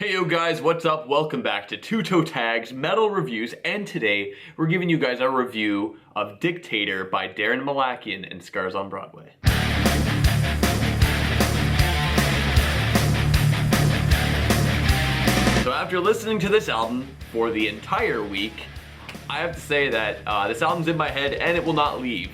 Hey yo guys, what's up? Welcome back to Toe Tags Metal Reviews, and today we're giving you guys a review of Dictator by Daron Malakian and Scars on Broadway. So after listening to this album for the entire week, I have to say that this album's in my head and it will not leave.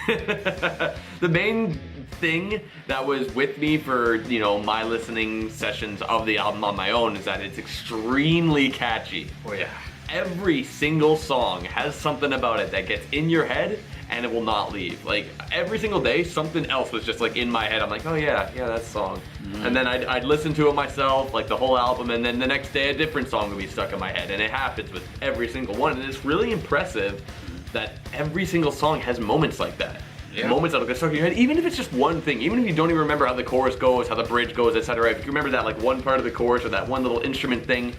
The main thing that was with me for, my listening sessions of the album on my own is that it's extremely catchy. Oh yeah. Every single song has something about it that gets in your head and it will not leave. Like every single day, something else was just like in my head. I'm like, oh yeah, that song. And then I'd listen to it myself, like the whole album, and then the next day a different song would be stuck in my head. And it happens with every single one. And it's really impressive that every single song has moments like that. Yeah. Moments that'll get stuck in your head, even if it's just one thing, even if you don't even remember how the chorus goes, how the bridge goes, etc. If you remember that like one part of the chorus or that one little instrument thing,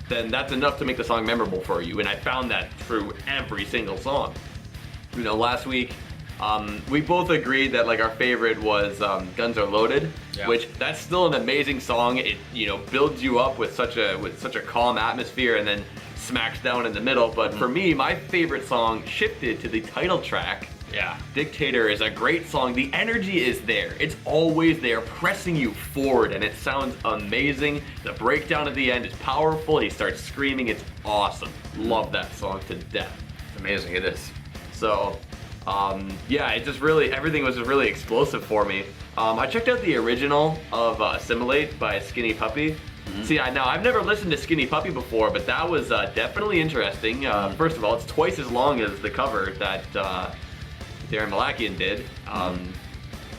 then that's enough to make the song memorable for you. And I found that through every single song. Last week, we both agreed that like our favorite was Guns Are Loaded, which that's still an amazing song. It builds you up with such a calm atmosphere and then smacks down in the middle. But for me, my favorite song shifted to the title track. Yeah. Dictator is a great song. The energy is there. It's always there, pressing you forward, and it sounds amazing. The breakdown at the end is powerful. He starts screaming. It's awesome. Love that song to death. It's amazing. It is. So, it just really, everything was just really explosive for me. I checked out the original of Assimilate by Skinny Puppy. See, now I've never listened to Skinny Puppy before, but that was definitely interesting. First of all, it's twice as long as the cover that Daron Malakian did.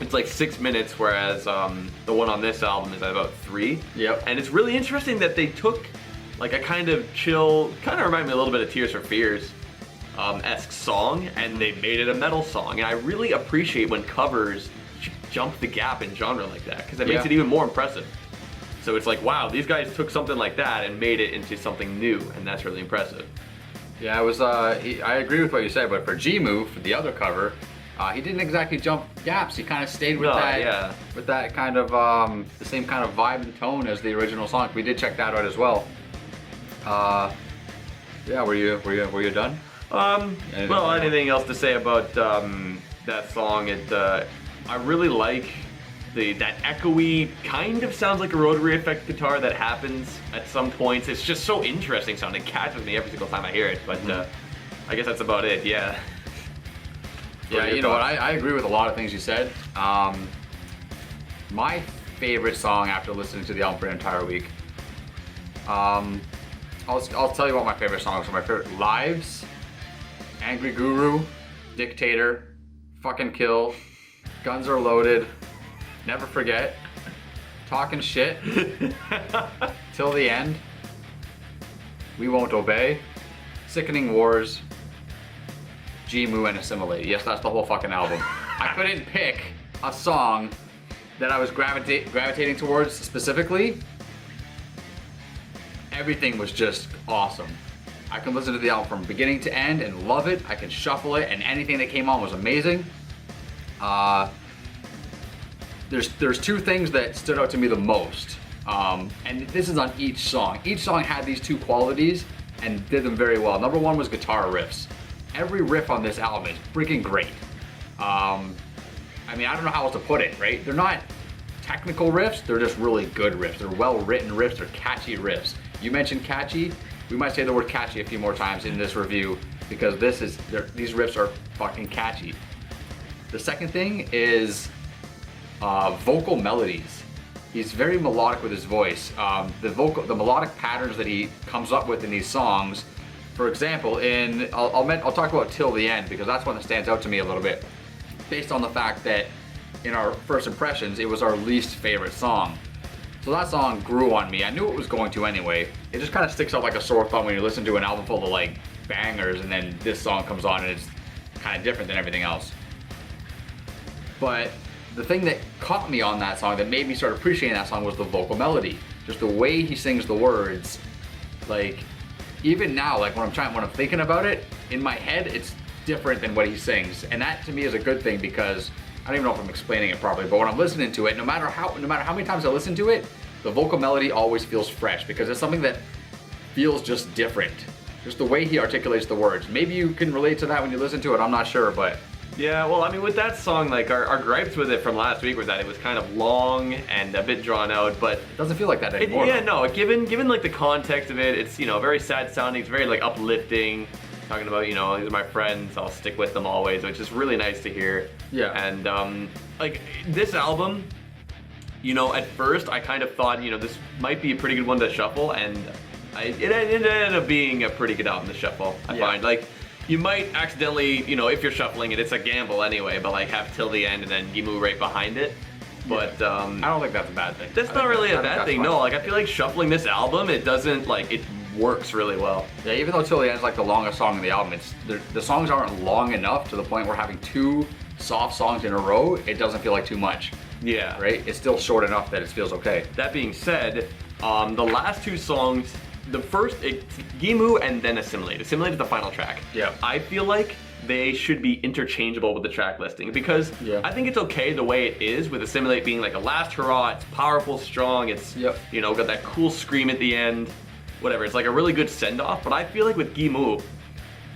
It's like 6 minutes, whereas the one on this album is about 3. Yep. And it's really interesting that they took like a kind of chill, kind of reminded me a little bit of Tears for Fears esque song, and they made it a metal song. And I really appreciate when covers jump the gap in genre like that, because it makes it even more impressive. So it's like, wow, these guys took something like that and made it into something new, and that's really impressive. Yeah, it was. I agree with what you said, but for G-Move, for the other cover, he didn't exactly jump gaps. He kind of stayed with with that kind of the same kind of vibe and tone as the original song. We did check that out as well. Were you done? Anything else to say about that song? I really like that echoey, kind of sounds like a rotary effect guitar that happens at some points. It's just so interesting sounding. It catches me every single time I hear it, but I guess that's about it, yeah. Yeah, you know what, I agree with a lot of things you said. My favorite song after listening to the album for an entire week, I'll tell you what my favorite songs are. My favorite: Lives, Angry Guru, Dictator, Fucking Kill, Guns Are Loaded, Never Forget, Talking Shit, Till the End, We Won't Obey, Sickening Wars, G-Moo, and Assimilate. Yes, that's the whole fucking album. I couldn't pick a song that I was gravitating towards specifically. Everything was just awesome. I can listen to the album from beginning to end and love it. I can shuffle it, and anything that came on was amazing. There's two things that stood out to me the most, and this is on each song. Each song had these two qualities and did them very well. Number one was guitar riffs. Every riff on this album is freaking great. I don't know how else to put it, right? They're not technical riffs, they're just really good riffs. They're well-written riffs, they're catchy riffs. You mentioned catchy, we might say the word catchy a few more times in this review, because these riffs are fucking catchy. The second thing is vocal melodies. He's very melodic with his voice. The melodic patterns that he comes up with in these songs. For example, I'll talk about Till the End, because that's one that stands out to me a little bit, based on the fact that in our first impressions, it was our least favorite song. So that song grew on me. I knew it was going to anyway. It just kind of sticks out like a sore thumb when you listen to an album full of like bangers, and then this song comes on and it's kind of different than everything else. But the thing that caught me on that song, that made me start appreciating that song, was the vocal melody. Just the way he sings the words. Like, even now, like when I'm thinking about it, in my head, it's different than what he sings. And that to me is a good thing, because I don't even know if I'm explaining it properly, but when I'm listening to it, no matter how many times I listen to it, the vocal melody always feels fresh because it's something that feels just different. Just the way he articulates the words. Maybe you can relate to that when you listen to it, I'm not sure, but... Yeah, well, I mean, with that song, like, our gripes with it from last week was that it was kind of long and a bit drawn out, but... It doesn't feel like that anymore. Given, like, the context of it, it's, you know, very sad sounding, it's very, like, uplifting, talking about, you know, these are my friends, I'll stick with them always, which is really nice to hear. Yeah. And, like, this album, you know, at first, I kind of thought, you know, this might be a pretty good one to shuffle, and it ended up being a pretty good album to shuffle, I find. Like, you might accidentally, you know, if you're shuffling it, it's a gamble anyway, but like have Till the End and then Gimu right behind it. But I don't think that's a bad thing. That's not really a bad thing, no. Like, I feel like shuffling this album, it doesn't, like, it works really well. Yeah, even though Till the End is like the longest song in the album, the songs aren't long enough to the point where having 2 soft songs in a row, it doesn't feel like too much. Yeah. Right? It's still short enough that it feels okay. That being said, the last 2 songs, the first, Gimu and then Assimilate. Assimilate is the final track. Yeah. I feel like they should be interchangeable with the track listing because I think it's okay the way it is, with Assimilate being like a last hurrah, it's powerful, strong, it's, you know, got that cool scream at the end, whatever. It's like a really good send-off, but I feel like with Gimu,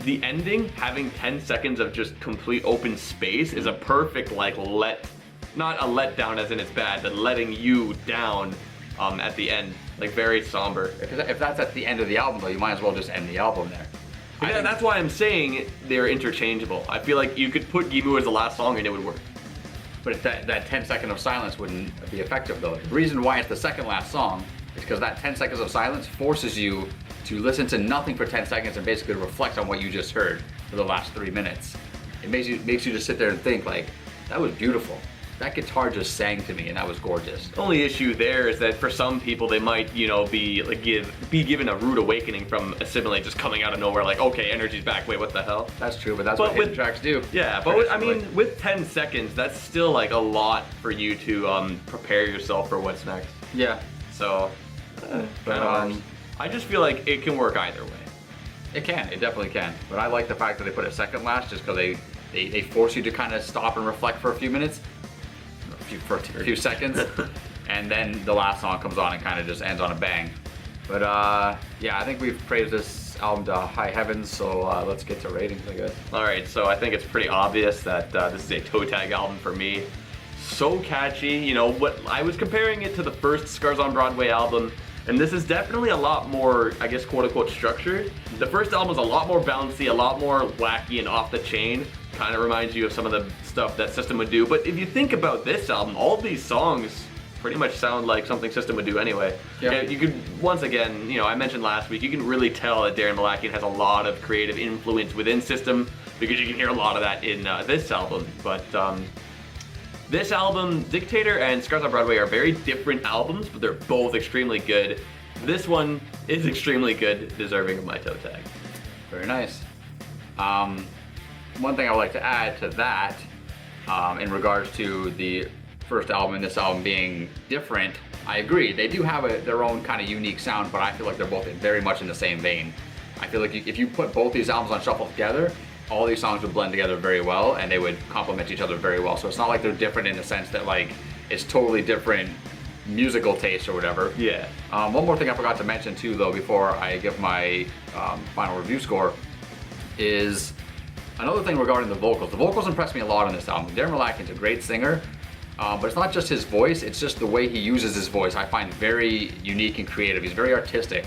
the ending, having 10 seconds of just complete open space is a perfect, like, not a letdown as in it's bad, but letting you down at the end. Like, very somber. If that's at the end of the album, though, you might as well just end the album there. Yeah, that's why I'm saying they're interchangeable. I feel like you could put Gimu as the last song and it would work. But that 10 seconds of silence wouldn't be effective, though. The reason why it's the second last song is because that 10 seconds of silence forces you to listen to nothing for 10 seconds and basically reflect on what you just heard for the last 3 minutes. It makes you just sit there and think, like, that was beautiful. That guitar just sang to me, and that was gorgeous. The only issue there is that for some people, they might, you know, be given a rude awakening from Assimilate just coming out of nowhere, like, okay, energy's back, wait, what the hell? That's true, but that's what hidden tracks do. Yeah, but I mean, with 10 seconds, that's still, like, a lot for you to prepare yourself for what's next. Yeah. So, I just feel like it can work either way. It definitely can. But I like the fact that they put it second last just because they force you to kind of stop and reflect for a few minutes. For a few seconds, and then the last song comes on and kind of just ends on a bang. But yeah, I think we've praised this album to high heavens, so let's get to ratings, I guess. Alright, so I think it's pretty obvious that this is a toe tag album for me. So catchy, you know, what I was comparing it to the first Scars on Broadway album, and this is definitely a lot more, I guess, quote-unquote structured. The first album was a lot more bouncy, a lot more wacky and off the chain. Kind of reminds you of some of the stuff that System would do. But if you think about this album, all of these songs pretty much sound like something System would do anyway. Yeah. You could, once again, you know, I mentioned last week, you can really tell that Daron Malakian has a lot of creative influence within System because you can hear a lot of that in this album. But this album, Dictator and Scars on Broadway are very different albums, but they're both extremely good. This one is extremely good, deserving of my toe tag. Very nice. One thing I would like to add to that, in regards to the first album and this album being different, I agree. They do have their own kind of unique sound, but I feel like they're both very much in the same vein. I feel like if you put both these albums on shuffle together, all these songs would blend together very well and they would complement each other very well. So it's not like they're different in the sense that, like, it's totally different musical taste or whatever. Yeah. One more thing I forgot to mention too, though, before I give my final review score, is another thing regarding the vocals. The vocals impressed me a lot on this album. Daron Malakian's a great singer, but it's not just his voice, it's just the way he uses his voice. I find very unique and creative. He's very artistic.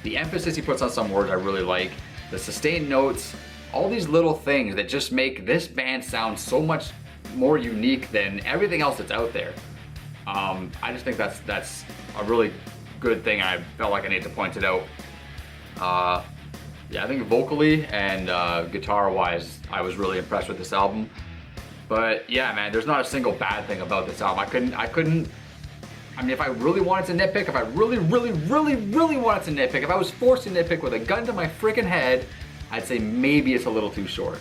The emphasis he puts on some words I really like. The sustained notes, all these little things that just make this band sound so much more unique than everything else that's out there. I just think that's a really good thing. I felt like I need to point it out. Yeah, I think vocally and guitar-wise, I was really impressed with this album. But yeah, man, there's not a single bad thing about this album. I mean, if I really wanted to nitpick, if I really wanted to nitpick, if I was forced to nitpick with a gun to my freaking head, I'd say maybe it's a little too short.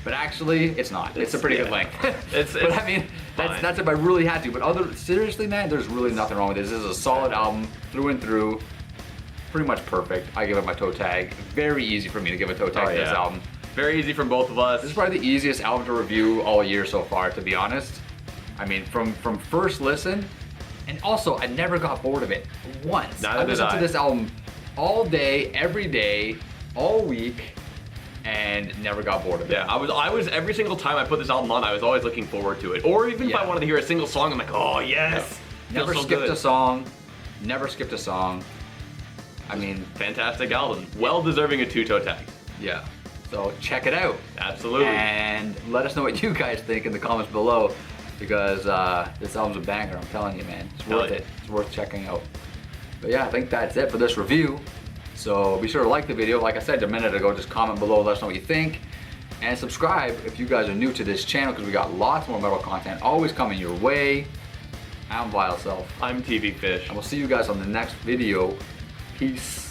But actually, it's not. It's a pretty good length. But I mean, that's if I really had to. But seriously, man, there's really nothing wrong with this. This is a solid album through and through. Pretty much perfect. I give it my toe tag. Very easy for me to give a toe tag to this album. Very easy from both of us. This is probably the easiest album to review all year so far, to be honest. I mean, from first listen, And also, I never got bored of it once. Neither I did listened to I. this album all day, every day, all week, and never got bored of it. Yeah, I was every single time I put this album on, I was always looking forward to it. Or even if Yeah. I wanted to hear a single song, I'm like, oh yes, Never feels so skipped good. a song. Never skipped a song. I mean, Fantastic album, well deserving a 2 toe tag. yeah. So check it out. Absolutely. And let us know what you guys think in the comments below, because this album's a banger, I'm telling you, man. It's worth it. It's worth checking out. But yeah, I think that's it for this review. So be sure to like the video. Like I said a minute ago, just comment below, let us know what you think. And subscribe if you guys are new to this channel, because we got lots more metal content always coming your way. I'm Vile Self. I'm TV Fish. And we'll see you guys on the next video. Peace.